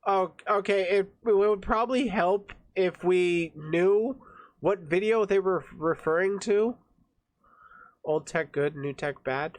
Oh, okay. It would probably help if we knew what video they were referring to. Old tech good, new tech bad.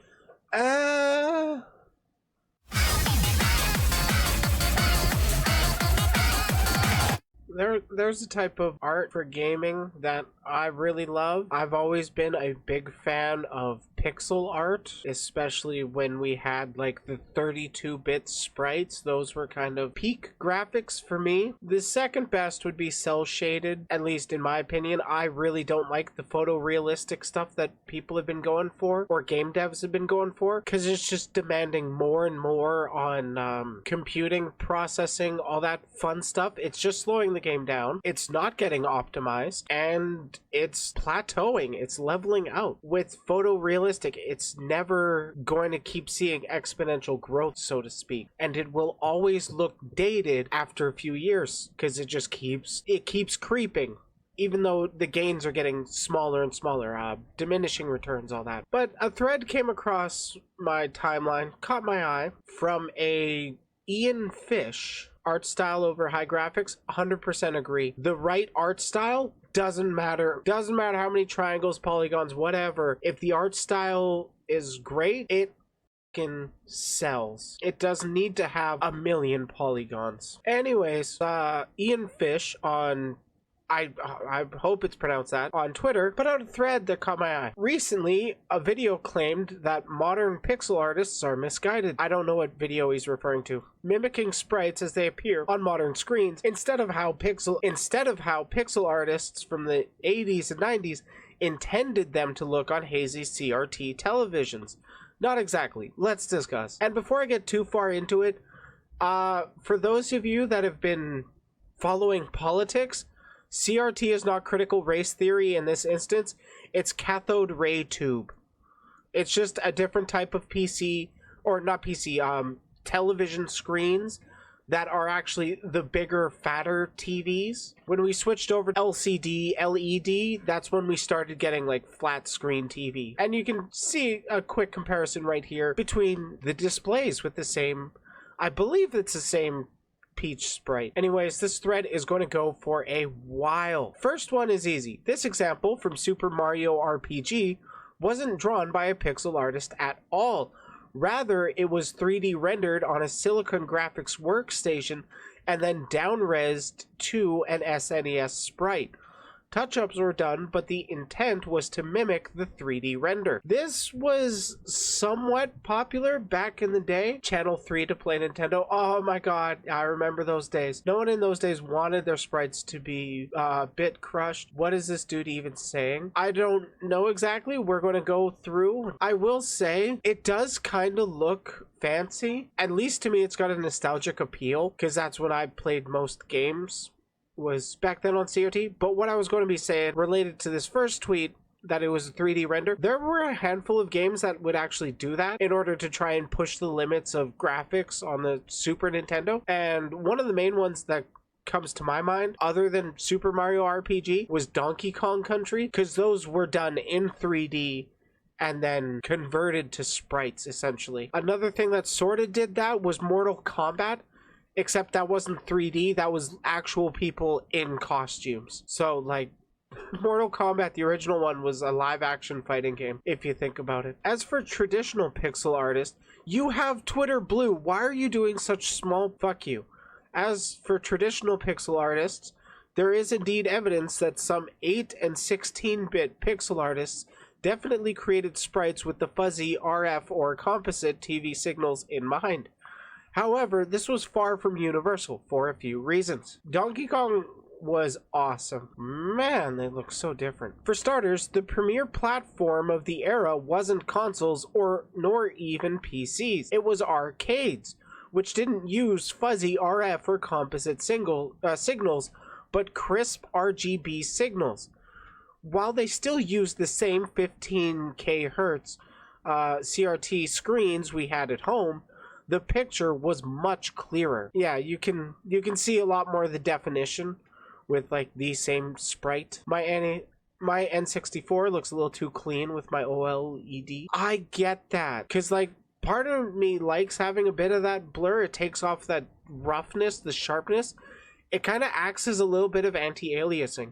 There's a type of art for gaming that I really love. I've always been a big fan of pixel art, especially when we had like the 32-bit sprites. Those were kind of peak graphics for me. The second best would be cel shaded, at least in my opinion. I really don't like the photorealistic stuff that people have been going for, or game devs have been going for, because it's just demanding more and more on computing, processing, all that fun stuff. It's just slowing the game down. It's not getting optimized, and it's plateauing. It's leveling out. With photorealistic, it's never going to keep seeing exponential growth, so to speak, and it will always look dated after a few years because it keeps creeping, even though the gains are getting smaller and smaller, diminishing returns, all that. But a thread came across my timeline, caught my eye, from a Ian Fish. Art style over high graphics, 100% agree. The right art style doesn't matter. Doesn't matter how many triangles, polygons, whatever. If the art style is great, it fucking sells. It doesn't need to have a million polygons. Anyways, Ian Fish on I hope it's pronounced that, on Twitter, put out a thread that caught my eye. Recently, a video claimed that modern pixel artists are misguided. I don't know what video he's referring to. Mimicking sprites as they appear on modern screens instead of how pixel artists from the 80s and 90s intended them to look on hazy CRT televisions. Not exactly. Let's discuss. And before I get too far into it, for those of you that have been following politics, CRT is not critical race theory in this instance. It's cathode ray tube. It's just a different type of PC, or not PC, television screens that are actually the bigger, fatter TVs. When we switched over to LCD, LED, that's when we started getting like flat screen TV. And you can see a quick comparison right here between the displays with the same, I believe it's the same peach sprite. Anyways, this thread is going to go for a while. First one is easy. This example from Super Mario RPG wasn't drawn by a pixel artist at all. Rather, it was 3D rendered on a Silicon Graphics workstation and then down-resed to an SNES sprite. Touch-ups were done, but the intent was to mimic the 3D render. This was somewhat popular back in the day. Channel 3 to play Nintendo. Oh my god, I remember those days. No one in those days wanted their sprites to be bit crushed. What is this dude even saying? I don't know exactly. We're going to go through. I will say, it does kind of look fancy. At least to me, it's got a nostalgic appeal, because that's when I played most games, was back then on CRT. But what I was going to be saying related to this first tweet, that it was a 3D render, there were a handful of games that would actually do that in order to try and push the limits of graphics on the Super Nintendo. And one of the main ones that comes to my mind, other than Super Mario RPG, was Donkey Kong Country, because those were done in 3D and then converted to sprites, essentially. Another thing that sort of did that was Mortal Kombat, except that wasn't 3D, that was actual people in costumes. So, like, Mortal Kombat, the original one, was a live-action fighting game, if you think about it. As for traditional pixel artists, you have Twitter Blue. Why are you doing such small fuck you? As for traditional pixel artists, there is indeed evidence that some 8 and 16-bit pixel artists definitely created sprites with the fuzzy RF or composite TV signals in mind. However, this was far from universal for a few reasons. Donkey Kong was awesome. Man, they look so different. For starters, the premier platform of the era wasn't consoles nor even PCs. It was arcades, which didn't use fuzzy RF or composite signals, but crisp RGB signals. While they still used the same 15K hertz CRT screens we had at home, the picture was much clearer. Yeah, you can see a lot more of the definition with like the same sprite. My N64 looks a little too clean with my OLED. I get that, because like part of me likes having a bit of that blur. It takes off that roughness, the sharpness, it kind of acts as a little bit of anti-aliasing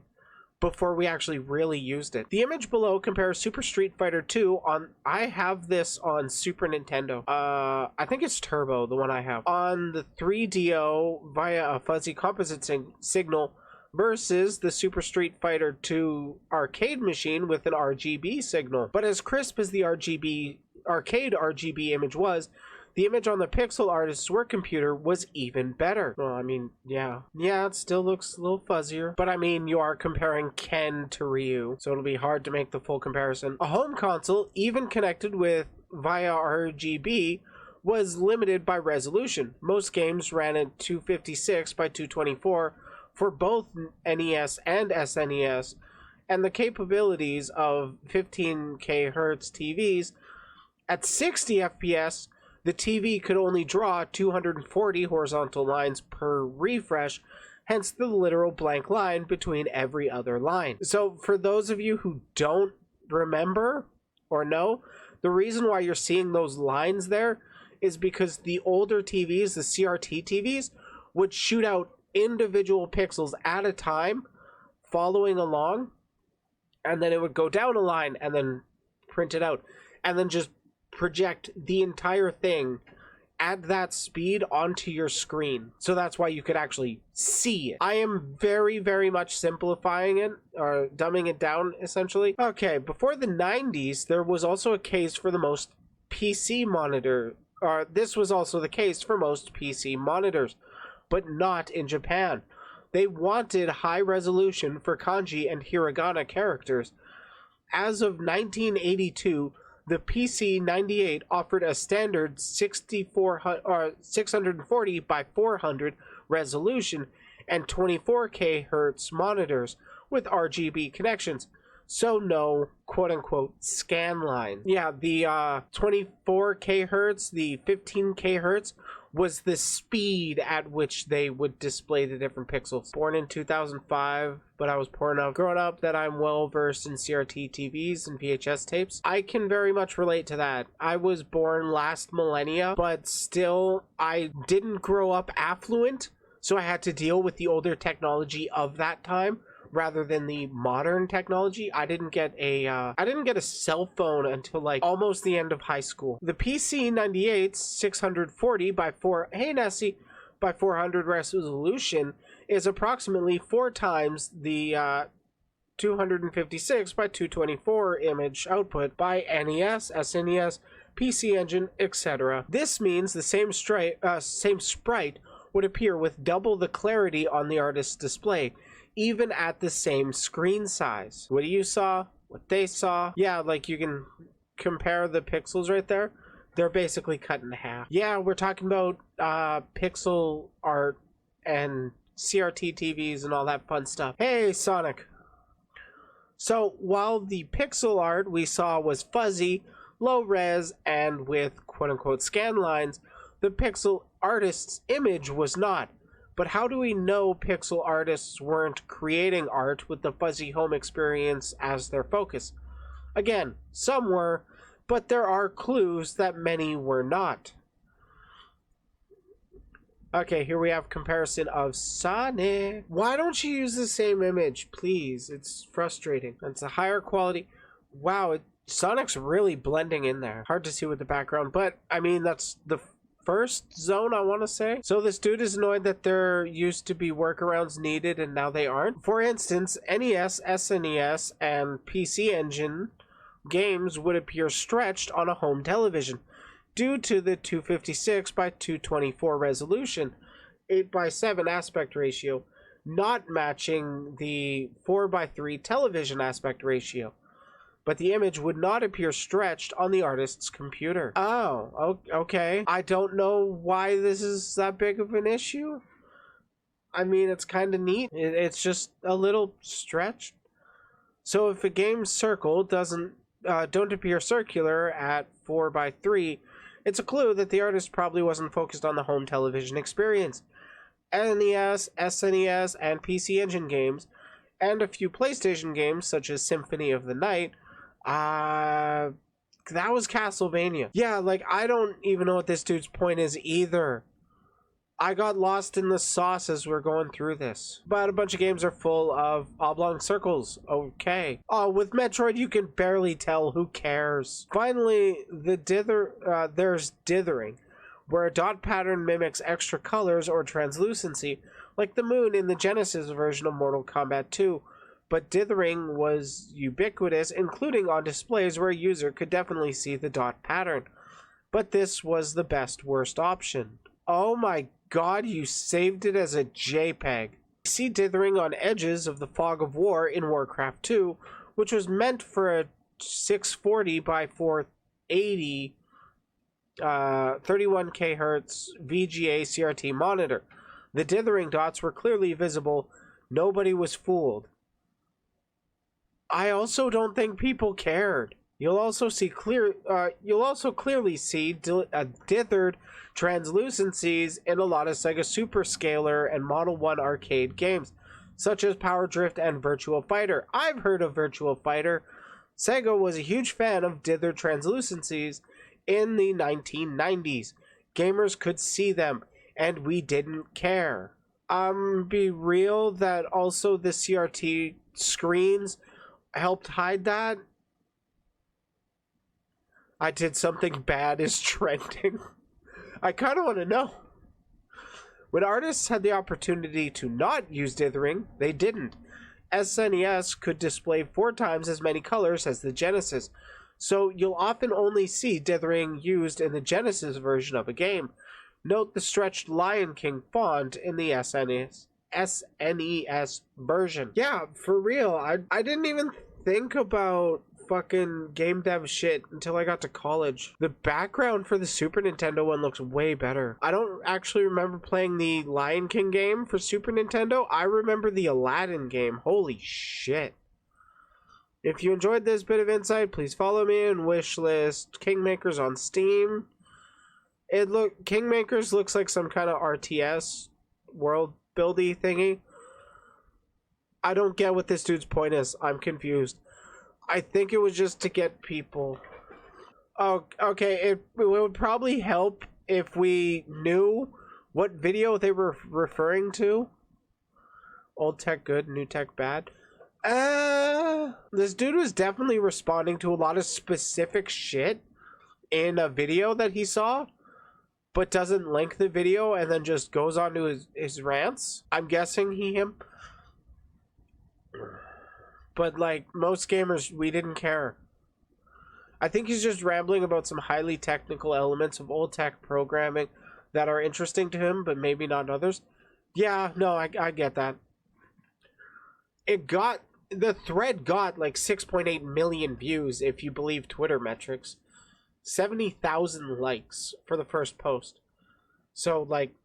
before we actually really used it. The image below compares Super Street Fighter 2 on, I have this on Super Nintendo. I think it's Turbo, the one I have. On the 3DO via a fuzzy composite signal versus the Super Street Fighter 2 arcade machine with an RGB signal. But as crisp as the arcade RGB image was, the image on the Pixel Artist's work computer was even better. Well, I mean, yeah, it still looks a little fuzzier, but I mean, you are comparing Ken to Ryu, so it'll be hard to make the full comparison. A home console, even connected with via RGB, was limited by resolution. Most games ran at 256 by 224 for both NES and SNES, and the capabilities of 15K Hertz TVs. At 60 FPS, the TV could only draw 240 horizontal lines per refresh, hence the literal blank line between every other line. So for those of you who don't remember or know, the reason why you're seeing those lines there is because the older TVs, the CRT TVs, would shoot out individual pixels at a time following along, and then it would go down a line and then print it out, and then just project the entire thing at that speed onto your screen. So that's why you could actually see it. I am very, very much simplifying it, or dumbing it down, essentially. Okay, before the 90s, there was also a case for the most PC monitor, or this was also the case for most PC monitors, but not in Japan. They wanted high resolution for kanji and hiragana characters. As of 1982, the PC-98 offered a standard 640 by 400 resolution and 24K Hertz monitors with RGB connections, so no quote-unquote scan line. Yeah, the 24K Hertz, the 15K Hertz was the speed at which they would display the different pixels. Born in 2005, but I was poor enough growing up that I'm well versed in CRT TVs and VHS tapes. I can very much relate to that. I was born last millennia, but still I didn't grow up affluent, so I had to deal with the older technology of that time rather than the modern technology. I didn't get a cell phone until like almost the end of high school. The PC-98's 640 by 400 resolution is approximately 4 times the 256 by 224 image output by NES, SNES, PC Engine, etc. This means the same sprite would appear with double the clarity on the artist's display, even at the same screen size. What you saw, what they saw, yeah, like you can compare the pixels right there. They're basically cut in half. Yeah, we're talking about pixel art and CRT TVs and all that fun stuff. Hey, Sonic. So while the pixel art we saw was fuzzy, low res, and with quote-unquote scan lines, the pixel artist's image was not. But how do we know pixel artists weren't creating art with the fuzzy home experience as their focus? Again, some were, but there are clues that many were not. Okay, here we have comparison of Sonic. Why don't you use the same image, please? It's frustrating. It's a higher quality. Wow, Sonic's really blending in there. Hard to see with the background, but I mean, that's the first zone, I want to say. So this dude is annoyed that there used to be workarounds needed and now they aren't. For instance, NES, SNES, and PC Engine games would appear stretched on a home television due to the 256 by 224 resolution, 8 by 7 aspect ratio, not matching the 4 by 3 television aspect ratio. But the image would not appear stretched on the artist's computer. Oh, okay. I don't know why this is that big of an issue. I mean, it's kind of neat. It's just a little stretched. So if a game's circle don't appear circular at 4 by 3, it's a clue that the artist probably wasn't focused on the home television experience. NES, SNES, and PC Engine games, and a few PlayStation games such as Symphony of the Night, that was Castlevania. Yeah, like, I don't even know what this dude's point is either. I got lost in the sauce as we're going through this. But a bunch of games are full of oblong circles. Okay. Oh, with Metroid, you can barely tell. Who cares? Finally, there's dithering, where a dot pattern mimics extra colors or translucency, like the moon in the Genesis version of Mortal Kombat 2. But dithering was ubiquitous, including on displays where a user could definitely see the dot pattern. But this was the worst option. Oh my god, you saved it as a JPEG. See dithering on edges of the fog of war in Warcraft 2, which was meant for a 640 by 480 31 kHz VGA CRT monitor. The dithering dots were clearly visible. Nobody was fooled. I also don't think people cared. You'll also clearly see dithered translucencies in a lot of Sega Super Scaler and Model 1 arcade games, such as Power Drift and Virtua Fighter. I've heard of Virtua Fighter. Sega was a huge fan of dithered translucencies in the 1990s. Gamers could see them, and we didn't care. Be real that also the CRT screens helped hide that. I did something bad is trending. I kind of want to know. When artists had the opportunity to not use dithering, they didn't. SNES could display 4 times as many colors as the Genesis, so you'll often only see dithering used in the Genesis version of a game. Note the stretched Lion King font in the SNES version. Yeah, for real. I didn't even think about fucking game dev shit until I got to college. The background for the Super Nintendo one looks way better. I don't actually remember playing the Lion King game for Super Nintendo. I remember the Aladdin game. Holy shit. If you enjoyed this bit of insight, please follow me and wishlist Kingmakers on Steam. Kingmakers looks like some kind of RTS world buildy thingy. I don't get what this dude's point is. I'm confused. I think it was just to get people. Oh, okay. It would probably help if we knew what video they were referring to. Old tech good, new tech bad. This dude was definitely responding to a lot of specific shit in a video that he saw, but doesn't link the video and then just goes on to his rants. I'm guessing him. But like most gamers, we didn't care. I think he's just rambling about some highly technical elements of old tech programming that are interesting to him, but maybe not others. Yeah, no, I get that. The thread got like 6.8 million views if you believe Twitter metrics. 70,000 likes for the first post. So like,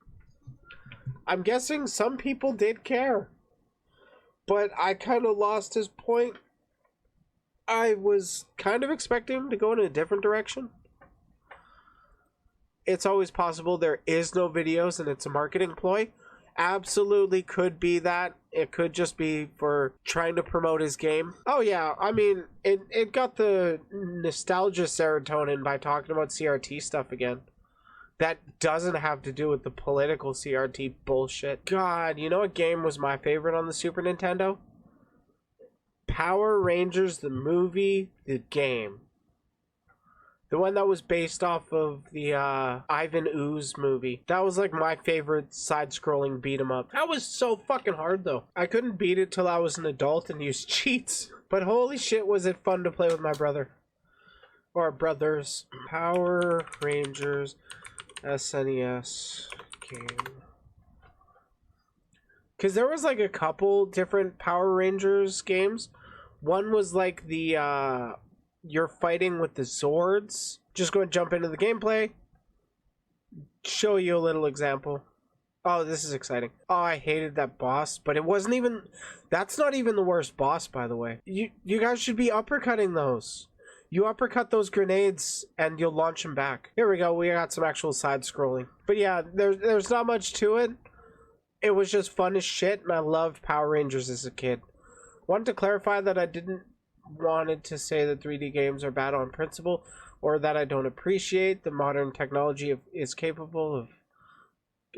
I'm guessing some people did care. But I kind of lost his point. I was kind of expecting him to go in a different direction. It's always possible there is no videos and it's a marketing ploy. Absolutely could be that. It could just be for trying to promote his game. Oh yeah, I mean, it got the nostalgia serotonin by talking about CRT stuff again. That doesn't have to do with the political CRT bullshit. God, you know what game was my favorite on the Super Nintendo? Power Rangers, the movie, the game. The one that was based off of the Ivan Ooze movie. That was like my favorite side-scrolling beat-em-up. That was so fucking hard though. I couldn't beat it till I was an adult and used cheats. But holy shit was it fun to play with my brother. Or brothers. Power Rangers SNES game. Because there was like a couple different Power Rangers games. One was like the you're fighting with the Zords. Just go and jump into the gameplay. Show you a little example. Oh, this is exciting. Oh, I hated that boss, but it wasn't even... That's not even the worst boss, by the way. You guys should be uppercutting those. You uppercut those grenades and you'll launch them back. Here we go. We got some actual side scrolling. But yeah, there's not much to it. It was just fun as shit, and I loved Power Rangers as a kid. Wanted to clarify that I didn't wanted to say that 3D games are bad on principle, or that I don't appreciate the modern technology is capable of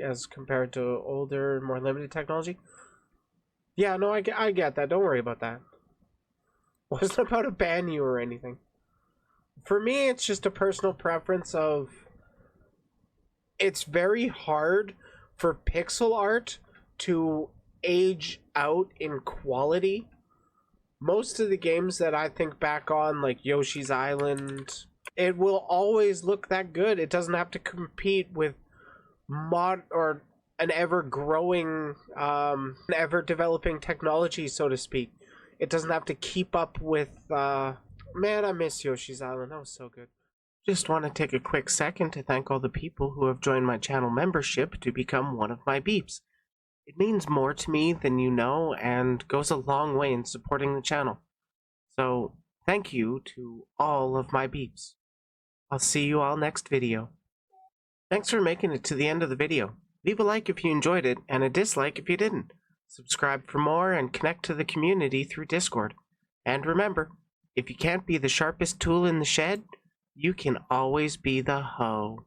as compared to older, more limited technology. Yeah, no, I get that. Don't worry about that. Wasn't about to ban you or anything. For me, it's just a personal preference of it's very hard for pixel art to age out in quality. Most of the games that I think back on, like Yoshi's Island, it will always look that good. It doesn't have to compete with mod or an ever growing, ever developing technology, so to speak. It doesn't have to keep up with, man, I miss Yoshi's Island. That was so good. Just want to take a quick second to thank all the people who have joined my channel membership to become one of my beeps. It means more to me than you know and goes a long way in supporting the channel. So, thank you to all of my beeps. I'll see you all next video. Thanks for making it to the end of the video. Leave a like if you enjoyed it and a dislike if you didn't. Subscribe for more and connect to the community through Discord. And remember, if you can't be the sharpest tool in the shed, you can always be the hoe.